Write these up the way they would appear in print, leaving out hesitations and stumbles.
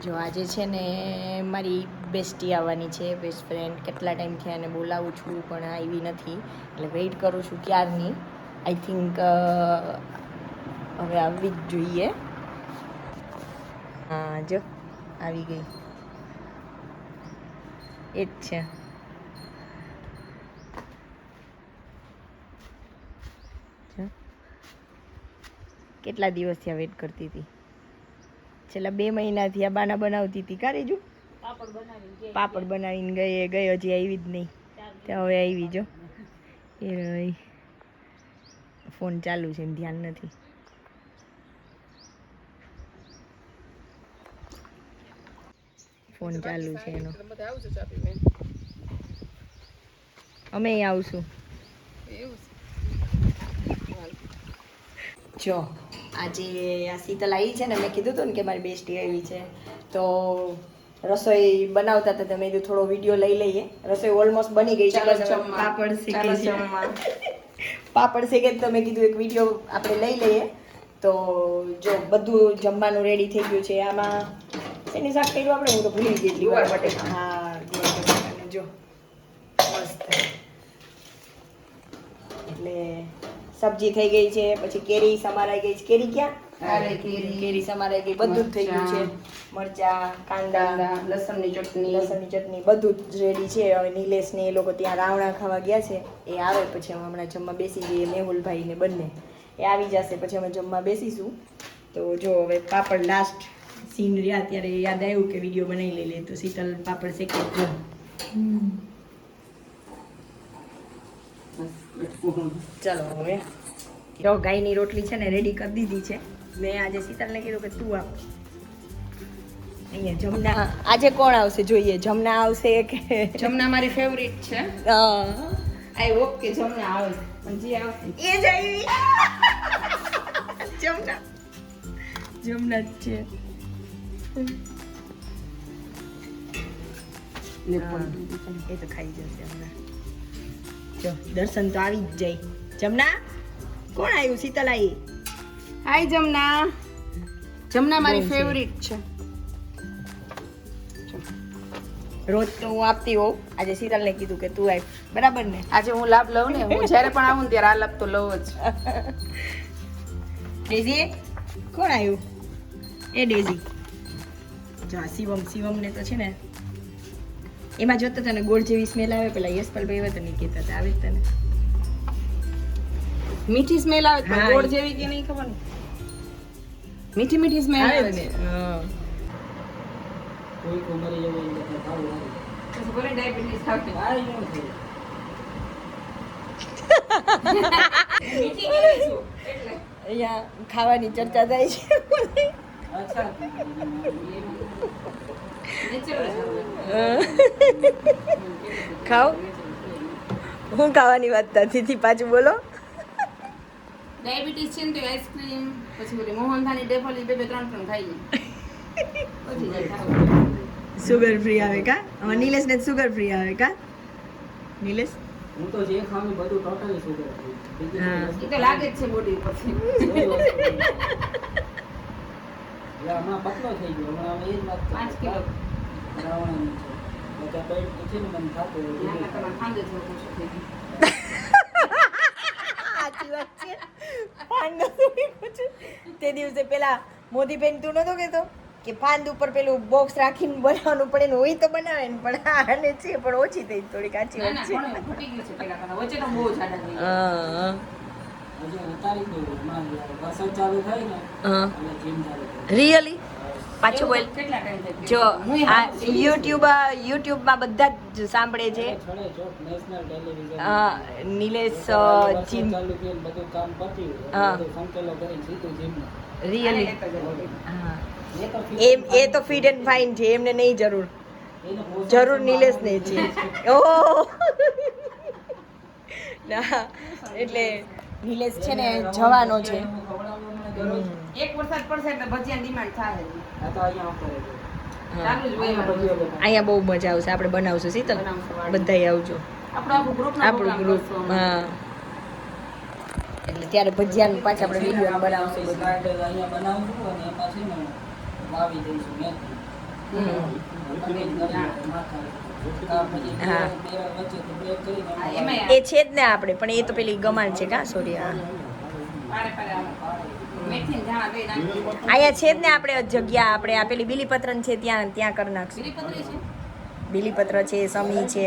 જો આજે છે ને મારી બેસ્ટી આવવાની છે, બેસ્ટ ફ્રેન્ડ. કેટલા ટાઈમથી આને બોલાવું છું પણ આવી નથી, એટલે વેઇટ કરું છું ક્યારની. આઈ થિંક હવે આવવી જ જોઈએ. હા જો આવી ગઈ, એ જ છે. કેટલા દિવસથી આ વેઇટ કરતી હતી, છેલ્લા 2 મહિનાથી આ બાના બનાવતી હતી. કારેજુ પાપડ બનાવીને ગઈ હજી આવી જ નહીં. ત્યાં હવે આવી જો એ ફોન ચાલુ છે, એમ ધ્યાન નથી. ફોન ચાલુ છે એનો. અમે આવશું. જો આજે આ શીતલ આવી છે ને, મેં કીધું હતું ને કે મારી બેસ્ટી આવી છે, તો રસોઈ બનાવતા હતા. તમે કીધું થોડો વિડીયો લઈ લઈએ. રસોઈ ઓલમોસ્ટ બની ગઈ છે, પાપડ શેકે છે. પાપડ શેકે તો મેં કીધું એક વિડીયો આપણે લઈ લઈએ. તો જો બધું જમવાનું રેડી થઈ ગયું છે. આમાં શેની શાક કર્યું આપણે, હું તો ભૂલી ગઈ એટલી વાર માટે. હા જો મસ્ત. એટલે સબ્જી થઈ ગઈ છે, પછી કેરી સમારાઈ ગઈ છે. કેરી ક્યાં? કેરી સમારાઈ ગઈ, બધું જ થઈ ગયું છે. મરચા, કાંદા, લસણની ચટણી બધું જ રેડી છે. હવે નિલેશ ને એ લોકો ત્યાં રાવણા ખાવા ગયા છે, એ આવે પછી અમે હમણાં જમવા બેસી જઈએ. મેહુલભાઈ ને બંને એ આવી જશે પછી અમે જમવા બેસીશું. તો જો હવે પાપડ લાસ્ટ સીન રહ્યા ત્યારે યાદ આવ્યું કે વિડીયો બનાવી લઈએ. તો શીતલ પાપડ શેકે જો. ચલો હવે જો ગાયની રોટલી છે ને રેડી કરી દીધી છે. મેં આજે શીતલને કીધું કે તું આપ. અહીંયા જમના આજે કોણ આવશે જોઈએ. જમના આવશે કે જમના મારી ફેવરિટ છે. આઈ હોપ કે જમના આવે, પણ જે આવશે એ જ આવી. જમના જ છે. એ તો ખાઈ જશે હમણાં. જો દર્શન તો આવી જ જાય. જમના કોણ આવ્યું? શીતલ આવી. હાય જમના. જમના મારી ફેવરિટ છે. રોજ તો હું આપતી હોઉં, આજે શીતલને કીધું કે તું આવ. બરાબર ને? આજે હું લાભ લઉં ને, હું જ્યારે પણ આવું ને ત્યારે આ લાભ તો લઉં જ. ડેઝી કોણ આવ્યું? એ ડેઝી. જો આ શિવમને તો છે ને એમાં જોતો તને ગોળ જેવી સ્મેલ આવે. પેલા યશપાલભાઈ એવા તો નહીં કહેતા હતા, આવે જ તને મીઠી સ્મેલ આવે, પણ ગોળ જેવી કે નહીં ખબર ને. મીઠી મીઠી સ્મેલ આવે છે. કોઈ કોમરી જેવું એટલે ખાવું લાગે. પછી બોલે ડાયાબિટીસ થાય. આ ઈ નો છે. મીઠી કેવી છું એટલે અહીંયા ખાવાની ચર્ચા થાય છે. અચ્છા ખાઓ. હું ખાવાની વાત થતી પાછું બોલો. ડાયાબિટીસ છે ને તો આઈસ્ક્રીમ પછી બોલે મોહનથાની ડેફોલી 2-3 ખાઈ જાય. સુગર ફ્રી આવે કા? અમાર નિલેશ ને સુગર ફ્રી આવે કા? નિલેશ હું તો જે ખાઉં બધું ટોટલી સુગર છે. હા. એ તો લાગે જ છે બોડી પરથી. હમણાં પતલો થઈ ગયો. હમણાં એ જ વાત 5 કિલો રાવણાની છે. એટલે પેટ છે ને મને ખાતું નાના તમારા ખાંડે જ ઓછું થઈ ગયું. સાચી વાત છે. પાંદ તે દિવસે પેલા મોદીબેન તું નતો કેતો કે પાંદ ઉપર પેલું બોક્સ રાખીને બનાવવાનું પડે ને, હોય તો બનાવે ને, પણ આને છે પણ ઓછી થઈ થોડી. કાચી ના વાત ના છે. ઘણું ઘટી ગયું છે પેલા કરતા. વચ્ચે તો બહુ જાડા થઈ ગયા. હા હજી ઉતારી દઉં. હમણાં વરસાદ ચાલુ થાય ને હા. એટલે જીમ ચાલુ થાય. રિયલી પાછું બોલ. કેટલા ટાઈમ થઈ જો ગયો? આ યુટ્યુબમાં બધા જ સાંભળે છે. છડે ચોક નેશનલ ટેલિવિઝન હા નિલેશ જીમ ચાલુ થયું ને બધું કામ પત્યું. હા. બધું સંકેલો કરીને સીધું જીમમાં. રિયલી હા. એ તો એ તો ફિટ એન્ડ ફાઇન છે, એમને નહીં જરૂર. એને પોષણ જરૂર નિલેશને છે. ઓહ ના એટલે નિલેશ છે ને જવાનો છે. એક વરસાદ પડશે એટલે ભજીયાની ડિમાન્ડ થાય. આ તો અહીંયા ઉપર છે. ચાલુ જ હોય અહીંયા અમારું. બધું હવે અહીંયા બહુ મજા આવશે. આપણે બનાવશું શીતલ, બધાય આવજો. આપણું આખું ગ્રુપ આપણું ગ્રુપ. હા એટલે ત્યારે ભજીયાનું પાછા આપણે વિડીયો બનાવશું બધું. સ્લાઇડ અહીંયા બનાવું છું અને એમાં છે ને વાવી દઈશું મેથી. હા. વચ્ચે બ્રેક કરીને એમાં એ છે જ ને આપણે, પણ એ તો પેલી ગમાણ છે કા, સોરી. હા, પારે પારે મેથી ધાણા બે નાખી. અહીંયા છે જ ને આપણે જગ્યા, આપણે આ પેલી બીલીપત્રન છે ત્યાં ત્યાં કરી નાખશું. બીલીપત્રી છે. બીલીપત્ર છે, સમી છે,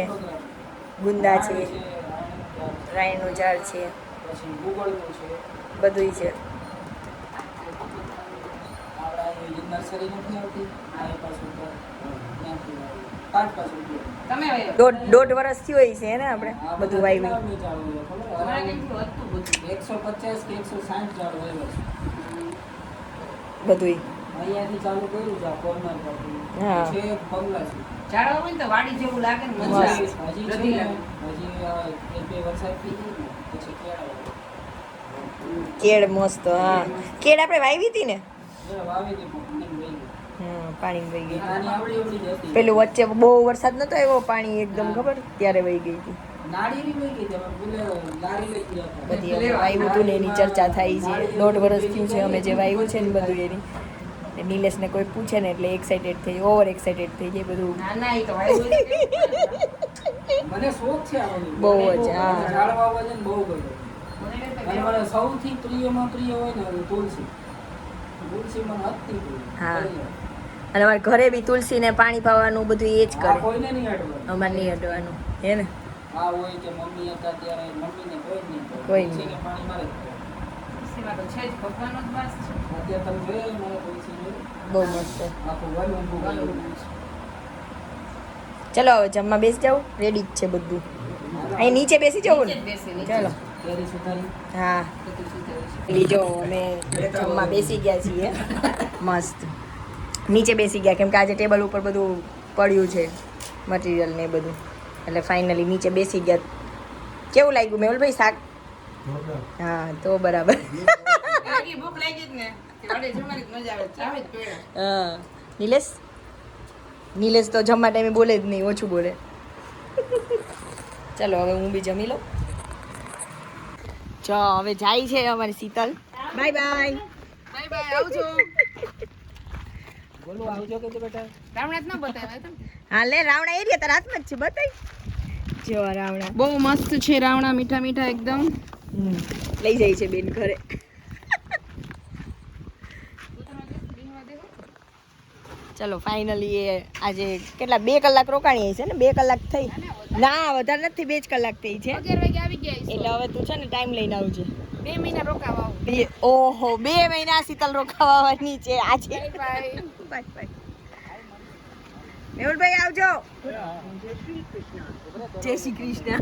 ગુંદા છે, રાયનું ઝાડ છે, પછી ગુગળનું છે બધુંય છે. આપણા અહીં નર્સરી નથી આવતી આ એ પાછું ત્યાંથી લાવી. 5 રૂપિયા તમે વાવ્યો? દોઢ વર્ષ થયું હોય છે ને આપણે આ બધું બધા વાવ્યું. કેટલા ઝાડ હોય ખબર? અમારે કેટલું હતું બધું. 150 કે 160 ઝાડ વાવ્યા છે. બધુંય. અહીંયાથી ચાલુ કર્યું છે આ કોર્નર પરથી. હા. છે બંગલા છે. ઝાડવા હોય ને તો વાડી જેવું લાગે ને, મજા આવે. હજી છે બધી ને, લાગે. હજી આ 1-2 વરસાદ થઈ જાય ને પછી કેળા કેળ મસ્ત. હા, કેળ આપણે વાવી હતી ને. વાવી હતી પણ નહીં વહી ગઈ. પાણી વહી ગઈ. નાની આવડી આવડી જ હતી. પેલું વચ્ચે બહુ વરસાદ નતો આવ્યો, પાણી એકદમ ખબર ત્યારે વહી ગઈ હતી. નાળીની વહી ગઈ હતી. અમે પેલે લારી લઈ ગયા હતા. બધી અમે વાવ્યું હતું ને એની ચર્ચા થાય છે. દોઢ વર્ષ થયું છે અમે જે વાવ્યું છે ને બધું એની. એટલે નિલેશને કોઈ પૂછે ને એટલે એક્સાઇટેડ થઈ, ઓવર એક્સાઇટેડ થઈ જાય બધું. ના ના, એ તો વાવ્યું હોય તો કેવું પડે. મને શોખ છે આ બધું. બહુ જ, હા. મને ઝાડ વાવવા છે ને બહુ ગમે. મને તો અને મને સૌથી પ્રિયમાં પ્રિય હોય ને એ તુલસી. તુલસી મને અતિ પ્રિય. હા. અને અમારે ઘરે બી તુલસીને પાણી પાવાનું બધું એ જ આ કરે. કોઈને નહીં અડવાનું. અમારે નહીં અડવાનું, હે ને? આ હોય કે મમ્મી હતા ત્યારે મમ્મીને કોઈ જ નહીં કહે. કોઈ નહીં. તુલસીને પાણી મારે જ કહે. તુલસીમાં તો છે જ ભગવાનનો જ વાસ છે. અત્યારે તમે જોઈએ ને મારે તુલસી જોઈ? બહુ મસ્ત છે. આખું વન ઊભું કરેલું છે. ચલો હવે જમવા બેસી જાવ, રેડી જ છે બધું. અહીં નીચે બેસી જવું નીચે જ ને? બેસી, નીચે ચલો. કેરી સુધારી. હા, બધું સુધારે છે. લીજો અમે જમવા બેસી ગયા છીએ. મસ્ત નીચે બેસી ગયા કેમ કે આજે ટેબલ ઉપર બધું પડ્યું છે, મટીરિયલ ને એ બધું. એટલે ફાઇનલી નીચે બેસી ગયા. કેવું લાગ્યું મેહુલભાઈ શાક? હા, તો બરાબર. કારણ કે ભૂખ લાગી જ ને, કે વાડે જમવાની જ મજા આવે, ચાવે જ પેડા. હા, નિલેશ નિલેશ તો જમવા ટાઈમે બોલે જ નહીં, ઓછું બોલે. ચલો હવે હું બી જમી લઉં. ચો હવે જાય છે અમારી Sheetal. By bye. Bye by, આવજો. બોલો આવજો કે બેટા. રામણાથ ના બતાવ્યા તમે? હા લે, રાવણા એરિયા તારા હાથમાં જ છે, બતાય. જો આ રાવણા. બહુ મસ્ત છે રાવણા, મીઠા મીઠા એકદમ. લઈ જાય છે બેન ઘરે. ચલો ફાઇનલી એ આજે કેટલા 2 કલાક રોકાણી છે ને? 2 કલાક થઈ ના, વધારે નથી, 2 જ કલાક થઈ છે. 11 વાગે આવી ગયા. એટલે હવે તું છે ને ટાઈમ લઈને આવજે. 2 મહિના રોકાવા આવું. ઓહો, 2 મહિના શીતલ રોકાવાની છે આજે. Bye bye. Bye bye. મેહુલભાઈ આવજો. જય શ્રી કૃષ્ણ.